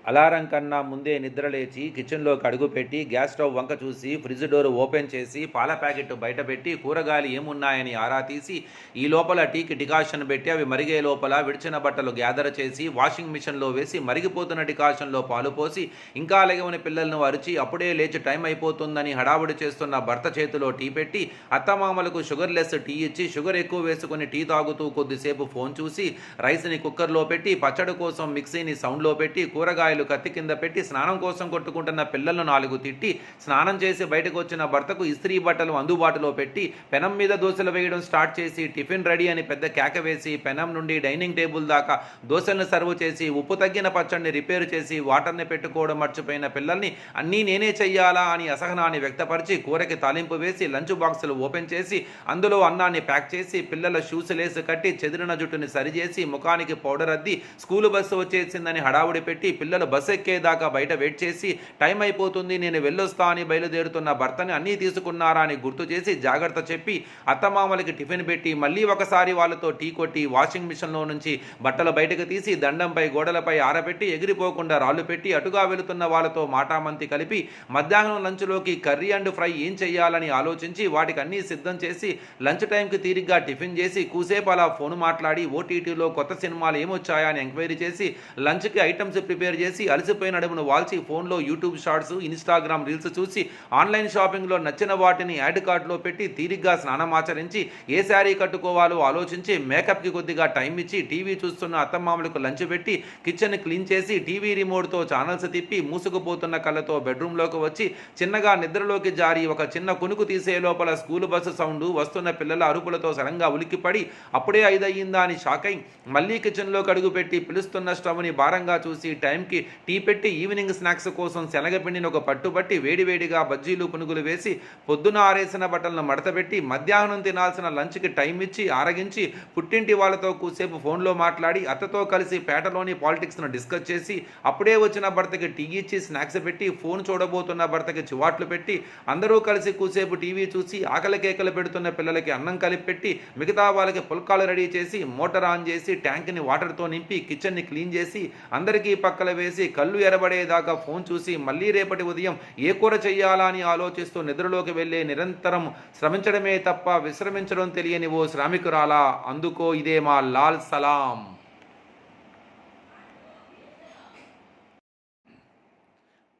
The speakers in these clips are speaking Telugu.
అలారం కన్నా ముందే నిద్రలేచి కిచెన్లోకి అడుగుపెట్టి గ్యాస్ స్టవ్ వంక చూసి ఫ్రిడ్జ్ డోర్ ఓపెన్ చేసి పాల ప్యాకెట్ బయటపెట్టి కూరగాయలు ఏమున్నాయని ఆరా తీసి ఈ లోపల టీకి డికాషన్ పెట్టి అవి మరిగే లోపల విడిచిన బట్టలు గ్యాదర్ చేసి వాషింగ్ మిషన్లో వేసి మరిగిపోతున్న డికాషన్లో పాలు పోసి ఇంకా లెగవని పిల్లలను అరిచి అప్పుడే లేచి టైం అయిపోతుందని హడావుడి చేస్తున్న భర్త చేతిలో టీ పెట్టి అత్తమామలకు షుగర్ లెస్ టీ ఇచ్చి షుగర్ ఎక్కువ వేసుకుని టీ తాగుతూ కొద్దిసేపు ఫోన్ చూసి రైస్ని కుక్కర్లో పెట్టి పచ్చడి కోసం మిక్సీని సౌండ్లో పెట్టి కూరగాయలు కత్తి కింద పెట్టి స్నానం కోసం కొట్టుకుంటున్న పిల్లలను 4 తిట్టి స్నానం చేసి బయటకు వచ్చిన భర్తకు ఇస్త్రీ బట్టలు అందుబాటులో పెట్టి పెనం మీద దోశలు వేయడం స్టార్ట్ చేసి టిఫిన్ రెడీ అని పెద్ద కేక వేసి పెనం నుండి డైనింగ్ టేబుల్ దాకా దోశలను సర్వ్ చేసి ఉప్పు తగ్గిన పచ్చడిని రిపేర్ చేసి వాటర్ని పెట్టుకోవడం మర్చిపోయిన పిల్లల్ని అన్నీ నేనే చెయ్యాలా అని అసహనాన్ని వ్యక్తపరిచి కూరకి తాలింపు వేసి లంచ్ బాక్సులు ఓపెన్ చేసి అందులో అన్నాన్ని ప్యాక్ చేసి పిల్లల షూస్ లేసి కట్టి చెదిరిన జుట్టుని సరిచేసి ముఖానికి పౌడర్ అద్ది స్కూలు బస్సు వచ్చేసిందని హడావుడి పెట్టి పిల్లలు బస్సు ఎక్కేదాకా బయట వెయిట్ చేసి టైం అయిపోతుంది నేను వెళ్ళొస్తా అని బయలుదేరుతున్న భర్తని అన్నీ తీసుకున్నారా అని గుర్తు చేసి జాగ్రత్త చెప్పి అత్తమామలకి టిఫిన్ పెట్టి మళ్ళీ ఒకసారి వాళ్ళతో టీ కొట్టి వాషింగ్ మిషన్లో నుంచి బట్టలు బయటకు తీసి దండంపై గోడలపై ఆరబెట్టి ఎగిరిపోకుండా రాళ్ళు పెట్టి అటుగా వెళుతున్న వాళ్ళతో మాటామంతి కలిపి మధ్యాహ్నం లంచ్లోకి కర్రీ అండ్ ఫ్రై ఏం చెయ్యాలని ఆలోచించి వాటికి అన్నీ సిద్ధం చేసి లంచ్ టైంకి తీరిగ్గా టిఫిన్ చేసి కూసేపు అలా ఫోన్ మాట్లాడి ఓటీటీలో కొత్త సినిమాలు ఏమొచ్చాయా అని ఎంక్వైరీ చేసి లంచ్కి ఐటమ్స్ ప్రిపేర్ చేసి అలసిపోయిన నడుమును వాల్చి ఫోన్లో యూట్యూబ్ షార్ట్స్ ఇన్స్టాగ్రామ్ రీల్స్ చూసి ఆన్లైన్ షాపింగ్లో నచ్చిన వాటిని యాడ్ కార్డులో పెట్టి తీరిగ్గా స్నానం ఆచరించి ఏ శారీ కట్టుకోవాలో ఆలోచించి మేకప్కి కొద్దిగా టైం ఇచ్చి టీవీ చూస్తున్న అత్తమామలకు లంచ్ పెట్టి కిచెన్ క్లీన్ చేసి టీవీ రిమోట్తో ఛానల్స్ తిప్పి మూసుకుపోతున్న కళ్ళతో బెడ్రూమ్లోకి వచ్చి చిన్నగా నిద్రలోకి జారి ఒక చిన్న కునుకు తీసే లోపల స్కూలు బస్సు సౌండ్ వస్తున్న పిల్లల అరుపులతో సడన్గా ఉలిక్కిపడి అప్పుడే 5 అయ్యిందా అని షాక్ అయి మళ్ళీ కిచెన్లోకి అడుగుపెట్టి పిలుస్తున్న స్టవ్ని భారంగా చూసి టైంకి టీ పెట్టి ఈవినింగ్ స్నాక్స్ కోసం శనగపిండిని ఒక పట్టుబట్టి వేడివేడిగా బజ్జీలు పునుగులు వేసి పొద్దున ఆరేసిన బట్టలను మడతపెట్టి మధ్యాహ్నం తినాల్సిన లంచ్కి టైం ఇచ్చి ఆరగించి పుట్టింటి వాళ్ళతో కూసేపు ఫోన్లో మాట్లాడి అత్తతో కలిసి పేటలోని పాలిటిక్స్ను డిస్కస్ చేసి అప్పుడే వచ్చిన భర్తకి టీ ఇచ్చి స్నాక్స్ పెట్టి ఫోన్ చూడబోతున్న భర్తకి చివాట్లు పెట్టి అందరూ కలిసి కూసేపు టీవీ చూసి ఆకలి కేకలు పెడుతున్న పిల్లలకి అన్నం కలిపి పెట్టి మిగతా వాళ్ళకి పుల్కాలు రెడీ చేసి మోటార్ ఆన్ చేసి ట్యాంక్ని వాటర్తో నింపి కిచెన్ని క్లీన్ చేసి అందరికీ పక్కల వేసి కళ్ళు ఎరబడేదాకా ఫోన్ చూసి మళ్ళీ రేపటి ఉదయం ఏ కూర చెయ్యాలా అని ఆలోచిస్తూ నిద్రలోకి వెళ్ళే నిరంతరం శ్రమించడమే తప్ప విశ్రమించడం తెలియని ఓ శ్రామికురాలా అందుకో ఇదే మా లాల్ సలాం.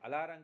అలారం